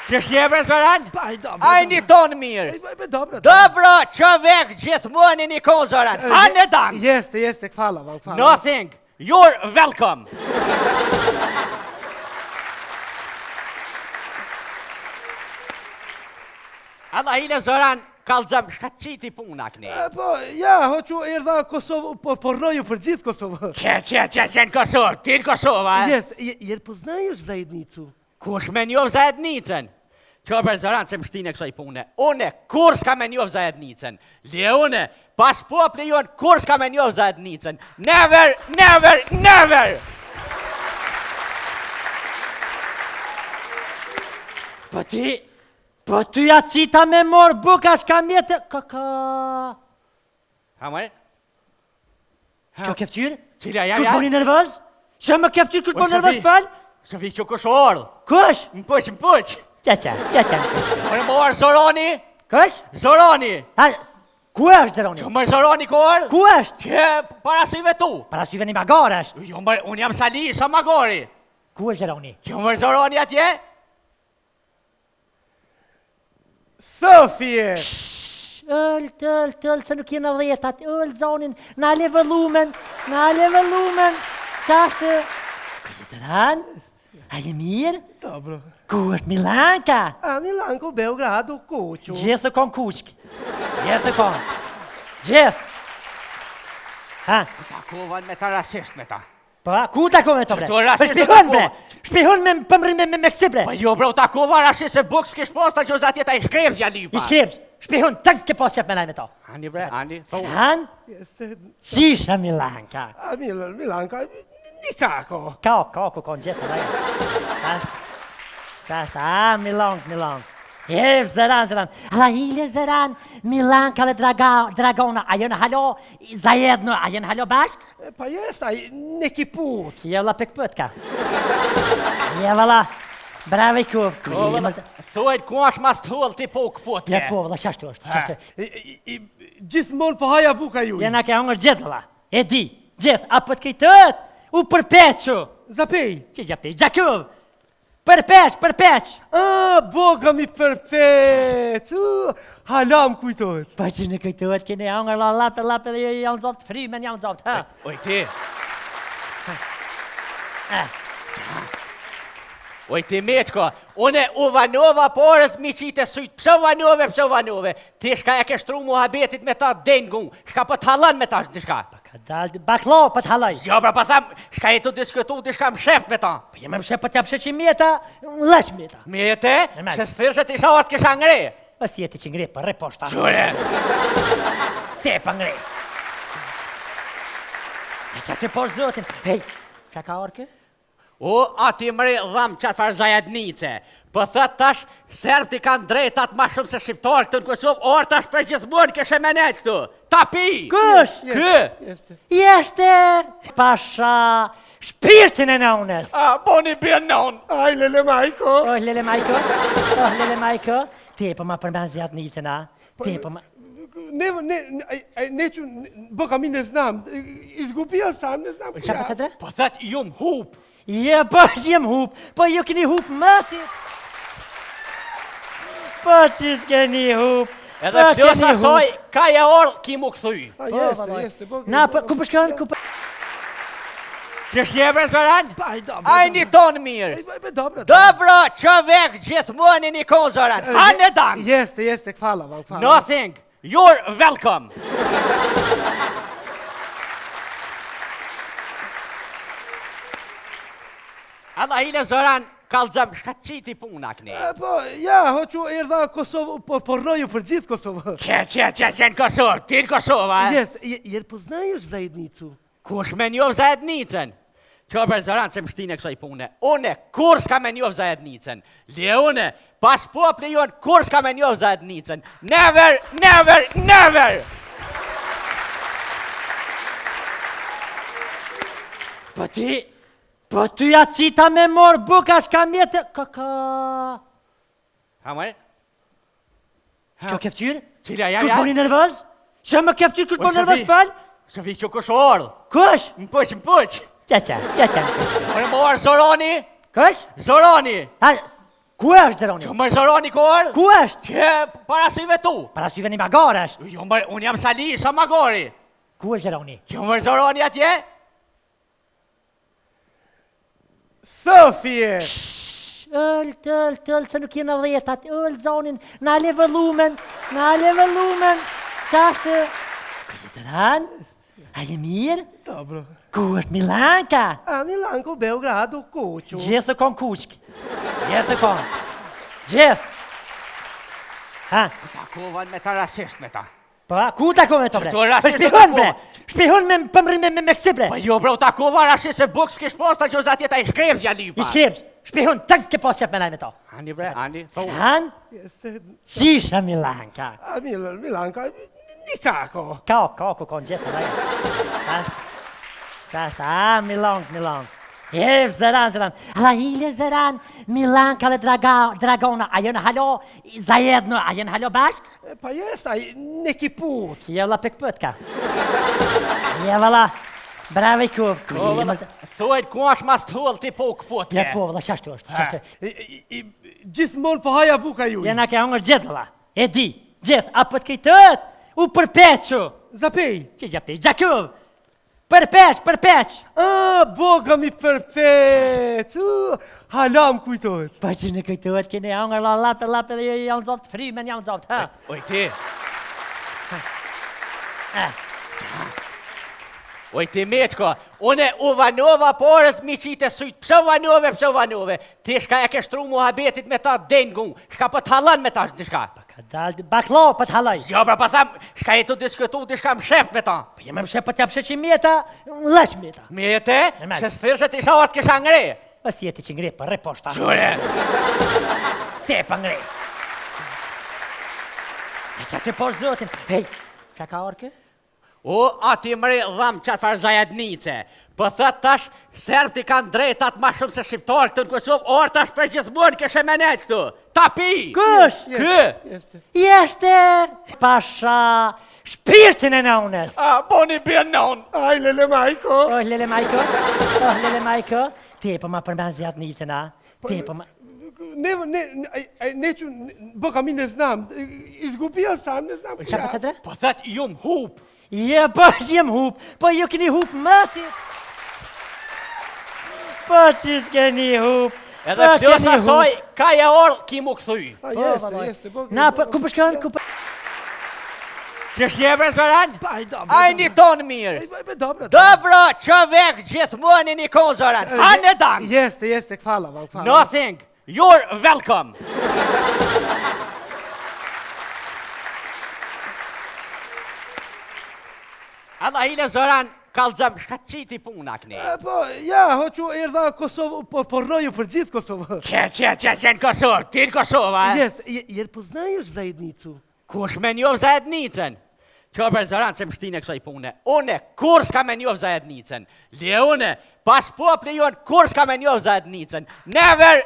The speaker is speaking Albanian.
Që shjeve, Zoran? A një tonë mirë. Dobro, që vek gjithmoni një konë, Zoran. A në danë. Jeste, hvala vam, hvala. Nothing. You're welcome. Alla hile, Zoran, kalëzëm, shka qiti puna këni? Po, ja, hoqë erdha Kosovë, pornoju për gjithë Kosovë. Që në Kosovë, ti në Kosovë, a? Jeste, jer poznaješ zajednicu? Kush me njov zajednicën? Që për Zoran që më shtine kësoj pune. Une, kur s'ka me njov zajednicën? Leone, pas popli jonë, kur s'ka me njov zajednicën? Never, never, never! Po ty ja cita me morë buka s'ka mjetë... Kaka... Ha mëre? Që keftyrë? Cila, ja. Kush boni nervëz? Që më keftyrë kush boni nervëz falë? Sofi që kush orë. Kush? Më pëq. Qa. Më morë Zoroni? Kush? Zoroni. Ku është Zoroni? Që më Zoroni ku orë? Ku është? Që parasyve tu. Parasyve një magare është. Jo, unë jam Sali, sa magari. Ku është Zoroni? Që më Zoroni atje? Sofie! Ëll, se nuk jena dhetat, ëll zonin, na le vëllumen, qashtë... Zoran, a je mirë? Dobro. Ku është Milanka? A Milanko, Beogradu, Kuqu. Gjithë kon kuqk. Gjithë. Ha? Takovan me ta rasisht me ta. Pa, ku takove to bre? Që to rasisht me Shpihon bre! takova. Shpihon me kësi bre! Pa jo bre, takova rasisht se buk s'kish posta që zatje ta i shkrevzja lipa. I shkrevz, shpihon, tëngë ke pas qep me laj me to. Ani bre, ani, thonë. Han? Jeste... Qisha Milanka. A Milanka, nikako. Kako kon gjithë, laj. Qashtë, Milan. Zoran. Alla hile Zoran, Milanka dhe Dragona, a jenë halo zajedno, a jenë halo bashk? Pa jesta, neki put. Jevla pekpëtka. Jevla, bravo i kuf. Thuajt ku është mas të hull ti po këputke. Ja po, vëlla, qashtu është. Gjithmonë po haja buka ju. Jena ke hongër gjithë, vëlla. E di, gjithë, apo të kejtët, u përpequ. Zapej. Që gjapej, gjakëv. Përpeq. Boga mi përpeq. Halam kujtojt. Pa që në kujtojt, kene hongër la lape dhe janë zotë frimen, janë zotë, ha? Oj ti. Oj ti meqko, une u vanova porës mi qite sytë, pso vanove. Ti shka e ke shtru muhabetit me ta dengu, shka po t'halan me ta shka. Ka dalë, baklo po t'halaj. Jo bra, pa tham, shka e tu diskutu, ti shka më shef me ta. Po jem më shef po t'jap sheqi mjeta, lesh mjeta. Mjete, se s'thirë se ti shahat kisha ngre. O si jeti që ngre, për reposhta. Shure. Te pa ngre. E që ke poshtë zotin, hej, që ka orke? O, ati mre dham qatë farë zajadnice. Po thët tash, serbti kanë drejtat ma shumë se shqiptarë këtu në Kosovë, orë tash për gjithmonë këshe menet këtu. Tapi! Kush? Kë? Jeste! Pasha, shpirtin e nëunës. Boni bjen nën. Aj, Lele Majko. Lele Majko. Te po ma përmen zjadnicën, a? Te po ma... Ne që, boka mi ne znam, izgubio sam, ne znam. Qa po të dre? Po thët jum hup. Je, po jem hup, po ju keni hup mëtit. Po që s'keni hup. Edhe plus asoj, ka e orë ki mu këthuj. Jeste, boka. Na, ku përshkën, Që shjeve, Zoran? Dobro. A një tonë mirë. Dobro, që vek gjithmoni një konë, Zoran. A në danë. Jeste, hvala vam, hvala. Nothing. You're welcome. Alla hile, Zoran, kalëzëm, shka qiti puna këni? Po, ja, hoqë erdha Kosovë, pornoju për gjithë Kosovë. Që në Kosovë, ti në Kosovë, a? Jeste, jer poznaješ zajednicu? Kush me njov zajednicën? Që për Zoran që më shtine kësoj pune. Une, kur s'ka me njov zajednicën? Leone, pas popli jonë, kur s'ka me njov zajednicën? Never, never, never! Po ty ja cita me morë buka s'ka mjetë... Kaka... Ha mëre? Që keftyrë? Cila, ja. Kush boni nervëz? Që më keftyrë kush boni nervëz falë? Sofi që kush orë. Kush? Më pëq. Qa. Më morë Zoroni? Kush? Zoroni. Ku është Zeroni? Që më zëroni kur? Ku është? Që para syve tu. Para syve një magare është. Jo, unë jam Sali, sa magori. Ku është Zeroni? Që më zëroni atje? Sofie! Öl, se nuk jena dhetat, öl zonin, nale vëllumen, qa është? Kërë Zeran? A je mirë? Dobro. Ku është Milanka? A Milanko, Beogradu, kuqu. Gjithë kon kuqk. Gjithë. Ha? Takovan me ta rasist me ta. Pa, ku takove to bre? Që to rasist Shpihon me bre! Shpihon me pëmri me kësi bre! Po jo bre, u takova rasist se buks kish posta që uzat jeta i shkrevz ja lipa. I shkribs, shpihon, tëk ke pas qep me lajme to. Ani bre, ani. Han? Jeste... Shisha Milanka. A Milanka, nikako. Kako kon gjithë lajme. A, Milang. Jev, Zeran. Alla hile Zeran, Milanka dhe Dragona. A jënë halo zajedno, a jënë halo bashk? Pa jesta, neki put. Jevla pek ka. Jevla, bravo i kuv. Thuajt ku është mas të hull ti po këput ke. Ja po, valla, qashtu është. Gjithmonë po haja buka ju. Jena ke hongër gjithë, valla. E di, gjithë, apo të kejtët, u përpequ. Zapej. Që gjapej, gjakuv. Përpeq. Boga mi përpeq. Halam kujtojt. Pa që në kujtojt, kene hongër lape dhe janë zotë frimen, janë zotë, ha. Oj ti. Oj ti meqko, une u vanova porës mi qite syt, pse vanove. Ti shka e ke shtru muhabetit me ta dengun, shka po t'halan me ta shka. Baklo, për t'halaj. Jo, pra pa tham, shka e tu diskutu, ti shka më shef me ta. Po jem më shef për t'ja pëshe që mjeta, në lesh mjeta. Mjete, se s'thirë se ti shahat kisha ngre. O si jeti që ngre, për re poshta. Qure. Te për ngre. E që ke poshtë zotin. Hej, që ka orke? O, ati mre dham qatë farë zajadnice. Po thët tash, serb ti kanë drejtat ma shumë se shqiptarë këtu në Kosovë, orë tash për gjithmonë këshe menet këtu. Ta pi! Kush? Kë? Jeste! Pasha, shpirtin e nëunet. A, boni bjen non. Aj, Lele Majko. Oh, Lele Majko. Te po ma përmen zjadnice, na? Te po ma... Ne që, boka mi ne znam, izgubio sam, ne znam Qa për të dre? Po thët jum hup. Je, po që jem hup, po ju keni hup matit. Po që s'keni hup. Edhe plus asoj, ka e orë ki mu këthuj. A, jeste, boka. Na, ku përshkën, ku për... Që shjeve Zoran? Aj, dobro. Aj një tonë mirë. Dobro. Dobro, që vek gjithmonë një konë Zoran. Hanë dan. Jeste, kfala vam, kfala. Nothing. You're welcome. Alla hile Zoran, kalzëm, shka qiti puna këni? Po, ja, hoqu erdha Kosovë, pornoju për gjithë Kosovë. Që në Kosovë, ti në Kosovë, a? Jeste, jer poznaješ zajednicu? Kush me njov zajednicën? Që për Zoran se më shtine kësoj pune. Une, kur s'ka me njov zajednicën? Leone, pas popli jonë, kur s'ka me njov zajednicën? Never!